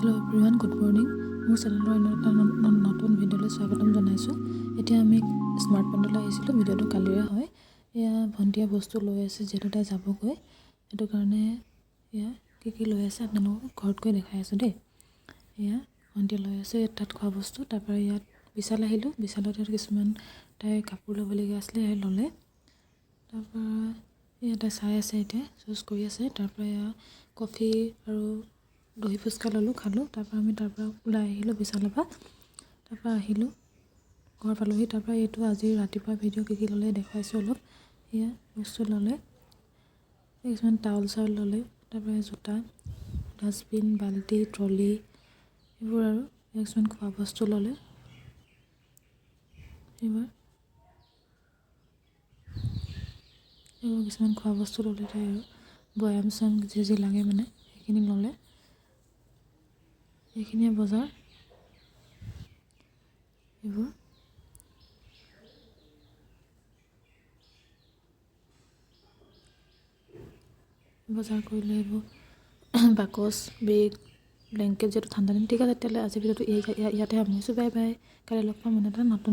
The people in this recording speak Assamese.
Hello' everyone, good morning. মোৰ চেনেলৰ এটা নতুন ভিডিঅ'লৈ স্বাগতম জনাইছোঁ। এতিয়া আমি স্মাৰ্ট পইণ্টলৈ আহিছিলোঁ। ভিডিঅ'টো কালিৰে হয়। এয়া ভণ্টিয়ে বস্তু লৈ আছে, যিহেতু তাই যাবগৈ, সেইটো কাৰণে এয়া কি লৈ আছে আপোনালোকক ঘৰত গৈ দেখাই আছোঁ দেই। এয়া ভণ্টিয়ে লৈ আছে তাত খোৱা বস্তু। তাৰপৰা ইয়াত বিশাল আহিলোঁ। বিশালত ইয়াত কিছুমান তাই কাপোৰ ল'বলগীয়া আছিলে, সেই ল'লে। তাৰপৰা ইয়াতে চাই আছে, এতিয়া চুজ কৰি আছে। তাৰপৰা এয়া কফি আৰু দহি ফুচকা ল'লোঁ, খালোঁ। তাৰপৰা আমি তাৰপৰা ওলাই আহিলোঁ বিশালৰ পৰা। তাৰপৰা আহিলোঁ, ঘৰ পালোঁহি। তাৰপৰা এইটো আজি ৰাতিপুৱা ভিডিঅ' কি ল'লে দেখুৱাইছোঁ অলপ। এয়া বস্তু ল'লে, কিছুমান টাউল চাউল ল'লে। তাৰপৰা জোতা, ডাষ্টবিন, বাল্টি, ট্ৰলি, এইবোৰ আৰু কিছুমান খোৱা বস্তু ল'লে। এইবোৰ কিছুমান খোৱা বস্তু ল'লে তাই, আৰু বৈয়াম চৈয়াম যি লাগে মানে সেইখিনি ল'লে। এইখিনিয়ে বজাৰ। এইবোৰ বজাৰ কৰিলে, এইবোৰ বাকচ, বেগ, ব্লেংকেট, যিহেতু ঠাণ্ডা দিন। ঠিক আছে, তেতিয়াহ'লে আজি ভিডিঅ'টো ইয়াতে সামৰিছোঁ। Bye bye. কাইলৈ লগ পাম এটা নতুন